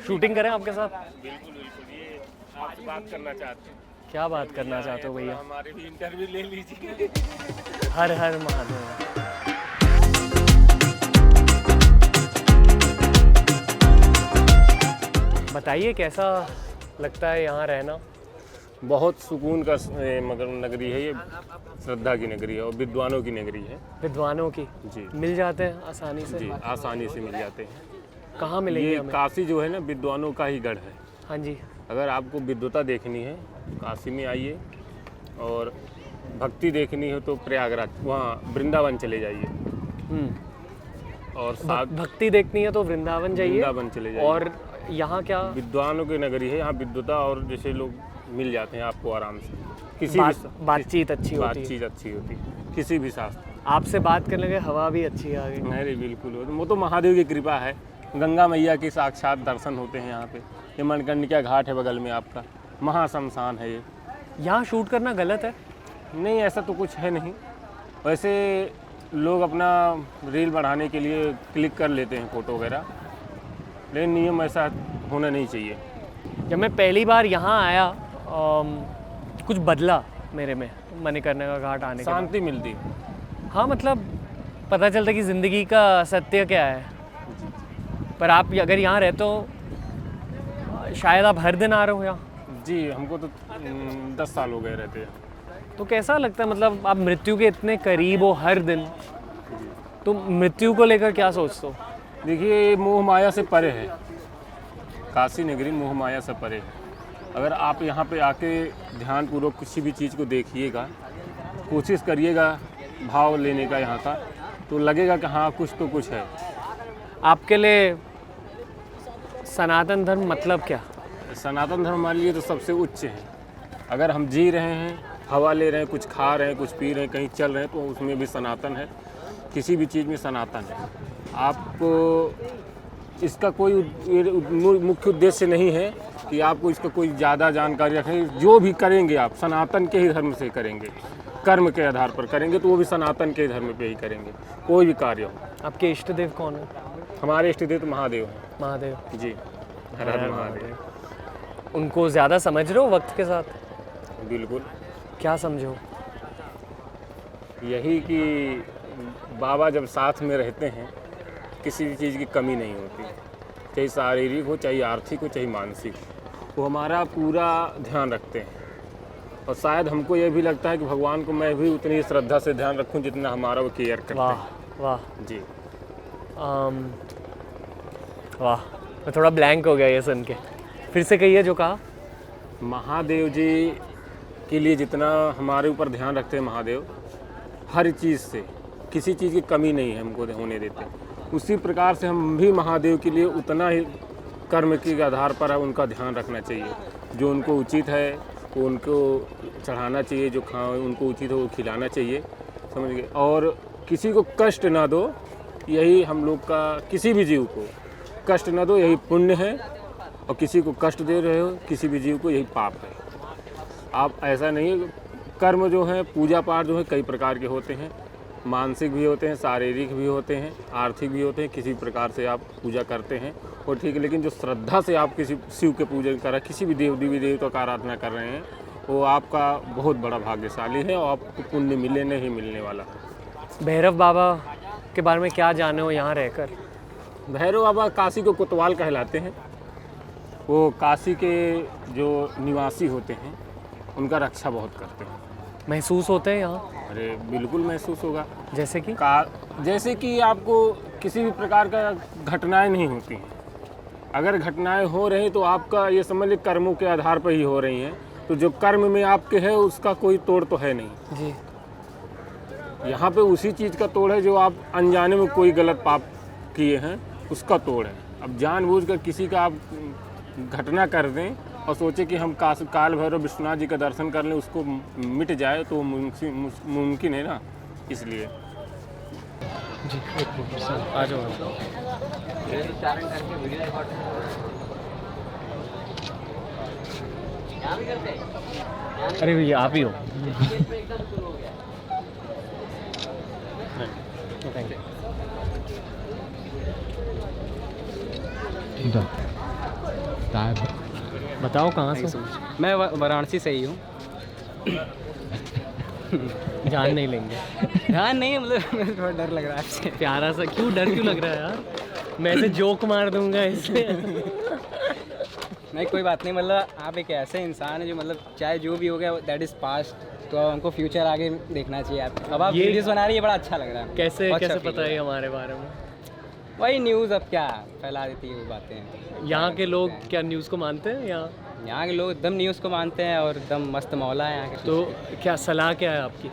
Shooting करें आपके साथ? बिल्कुल बिल्कुल, ये आपसे बात करना चाहते हैं। क्या बात करना चाहते हो भैया? हमारे भी इंटरव्यू ले लीजिए। हर हर महादेव। बताइए कैसा लगता है यहाँ रहना? बहुत सुकून का मगर नगरी है ये, श्रद्धा की नगरी है और विद्वानों की नगरी है। विद्वानों की जी मिल जाते हैं आसानी से? जी, आसानी से मिल जाते हैं। कहाँ मिलेंगे ये हमें? काशी जो है ना, विद्वानों का ही गढ़ है। हाँ जी। अगर आपको विद्वता देखनी है काशी में आइए, और भक्ति देखनी हो तो प्रयागराज, वहाँ वृंदावन चले जाइए। और भक्ति देखनी है तो वृंदावन जाइए, वृंदावन चले जाइए। और यहाँ क्या? विद्वानों की नगरी है, यहाँ विद्वता और जैसे लोग मिल जाते हैं आपको आराम से। बातचीत अच्छी होती है। बातचीत अच्छी होती है किसी भी शास्त्र। आपसे बात करने के हवा भी अच्छी आ गई। अरे बिल्कुल, वो तो महादेव की कृपा है। गंगा मैया के साक्षात दर्शन होते हैं यहाँ पे। ये मणिकर्णिका घाट है बगल में आपका, महाशमशान है ये। यहाँ शूट करना गलत है? नहीं, ऐसा तो कुछ है नहीं। वैसे लोग अपना रील बढ़ाने के लिए क्लिक कर लेते हैं फ़ोटो वगैरह, लेकिन नियम ऐसा होना नहीं चाहिए। जब मैं पहली बार यहाँ आया कुछ बदला मेरे में मणिकर्णिका घाट आने के बाद। शांति मिलती। हाँ, मतलब पता चलता कि ज़िंदगी का सत्य क्या है। पर आप अगर यहाँ रहते हो, शायद आप हर दिन आ रहे हो यहाँ? जी, हमको तो 10 साल हो गए रहते हैं। तो कैसा लगता है, मतलब आप मृत्यु के इतने करीब हो हर दिन, तो मृत्यु को लेकर क्या सोचते हो? देखिए, मोह माया से परे है काशी नगरी, मोह माया से परे है। अगर आप यहाँ पे आके ध्यानपूर्वक किसी भी चीज़ को देखिएगा, कोशिश करिएगा भाव लेने का यहाँ का, तो लगेगा कि हाँ कुछ तो कुछ है। आपके लिए सनातन धर्म मतलब क्या? सनातन धर्म हमारे लिए तो सबसे उच्च है। अगर हम जी रहे हैं, हवा ले रहे हैं, कुछ खा रहे हैं, कुछ पी रहे हैं, कहीं चल रहे हैं, तो उसमें भी सनातन है। किसी भी चीज़ में सनातन है। आपको इसका कोई मुख्य उद्देश्य नहीं है कि आपको इसका कोई ज़्यादा जानकारी रखें। जो भी करेंगे आप सनातन के ही धर्म से करेंगे, कर्म के आधार पर करेंगे, तो वो भी सनातन के धर्म पे ही करेंगे, कोई भी कार्य हो। आपके इष्ट देव कौन है? हमारे इष्ट देव तो महादेव हैं। महादेव जी, हर हर महादेव। उनको ज़्यादा समझ रहे हो वक्त के साथ? बिल्कुल। क्या समझो? यही कि बाबा जब साथ में रहते हैं, किसी भी चीज़ की कमी नहीं होती, चाहे शारीरिक हो, चाहे आर्थिक हो, चाहे मानसिक। वो हमारा पूरा ध्यान रखते हैं। और शायद हमको ये भी लगता है कि भगवान को मैं भी उतनी श्रद्धा से ध्यान रखूं जितना हमारा वो केयर करते हैं। वाह वाह जी। वाह, मैं थोड़ा ब्लैंक हो गया ये सुन के। फिर से कहिए जो कहा। महादेव जी के लिए जितना हमारे ऊपर ध्यान रखते हैं महादेव, हर चीज़ से किसी चीज़ की कमी नहीं है हमको होने देते। उसी प्रकार से हम भी महादेव के लिए उतना ही कर्म के आधार पर उनका ध्यान रखना चाहिए। जो उनको उचित है वो उनको चढ़ाना चाहिए, जो उनको उचित हो वो खिलाना चाहिए, समझ गए। और किसी को कष्ट ना दो, यही हम लोग का, किसी भी जीव को कष्ट ना दो, यही पुण्य है। और किसी को कष्ट दे रहे हो किसी भी जीव को, यही पाप है। आप ऐसा नहीं, कर्म जो है, पूजा पाठ जो है, कई प्रकार के होते हैं। मानसिक भी होते हैं, शारीरिक भी होते हैं, आर्थिक भी होते हैं। किसी प्रकार से आप पूजा करते हैं और ठीक है, लेकिन जो श्रद्धा से आप किसी शिव के पूजन कर रहे हैं, किसी भी देवी देवता का आराधना कर रहे हैं, वो आपका बहुत बड़ा भाग्यशाली है और आपको पुण्य मिलने ही मिलने वाला है। भैरव बाबा के बारे में क्या जाने हो यहाँ रहकर? भैरव बाबा काशी को कोतवाल कहलाते हैं। वो काशी के जो निवासी होते हैं उनका रक्षा बहुत करते हैं। महसूस होते हैं यहाँ? अरे बिल्कुल महसूस होगा। जैसे कि जैसे कि आपको किसी भी प्रकार का घटनाएं नहीं होती हैं। अगर घटनाएं हो रही तो आपका ये समझ लीजिए कर्मों के आधार पर ही हो रही हैं। तो जो कर्म में आपके है उसका कोई तोड़ तो है नहीं जी। यहाँ पे उसी चीज़ का तोड़ है जो आप अनजाने में कोई गलत पाप किए हैं उसका तोड़ है। अब जानबूझकर किसी का आप घटना कर दें और सोचे कि हम काल भैरव विश्वनाथ जी का दर्शन कर लें, उसको मिट जाए, तो मुमकिन है ना। इसलिए जी आ जाओ। अरे भैया आप ही हो? Thank you. लगता है। बताओ कहाँ से? मैं वाराणसी से ही हूँ। जान नहीं लेंगे। हाँ नहीं, मतलब मुझे थोड़ा डर लग रहा है आपसे। प्यारा सा क्यों, डर क्यों लग रहा है यार? मैं ऐसे जोक मार दूंगा इससे। नहीं कोई बात नहीं, मतलब आप एक ऐसे इंसान है जो मतलब चाहे जो भी हो गया दैट इज़ पास्ट, तो हमको फ्यूचर आगे देखना चाहिए। आप अब आप ये- वीडियोस बना रही है, बड़ा अच्छा लग रहा है। कैसे बहुत कैसे अच्छा पता feel है हमारे बारे में? वही न्यूज़ अब क्या फैला देती है वो बातें। यहाँ के लोग क्या न्यूज़ को मानते हैं या? यहाँ के लोग एकदम न्यूज़ को मानते हैं और एकदम मस्त मौला है यहाँ के। तो क्या सलाह क्या है आपकी?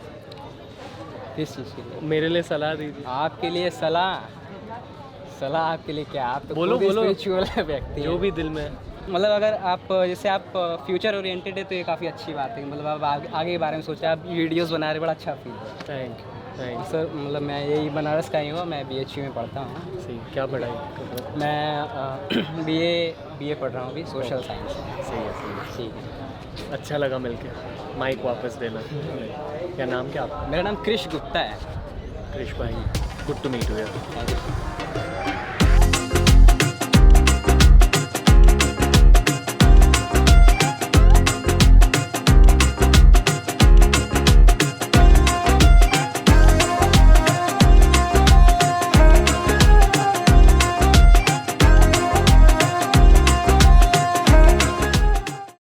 किस चीज़ के लिए? मेरे लिए सलाह दीजिए। आपके लिए सलाह आपके लिए क्या? आप तो बोलो, बोलो। स्पिरिचुअल व्यक्ति जो हैं। भी दिल में है। मतलब अगर आप जैसे आप फ्यूचर ओरिएंटेड है तो ये काफ़ी अच्छी बात है। मतलब आप आगे के बारे में सोचा, आप वीडियोस बना रहे, बड़ा अच्छा फील है। Thank you. सर मतलब मैं यही बनारस का ही हूँ, मैं BHU में पढ़ता हूँ। सही, क्या पढ़ाई कर रहे हो? मैं BA पढ़ रहा हूँ अभी, सोशल साइंस। सही है, सही ठीक है। है। अच्छा लगा मिलके। माइक वापस देना। क्या नाम क्या आपका? मेरा नाम कृष गुप्ता है। कृष भाई, good to meet you. Thank you.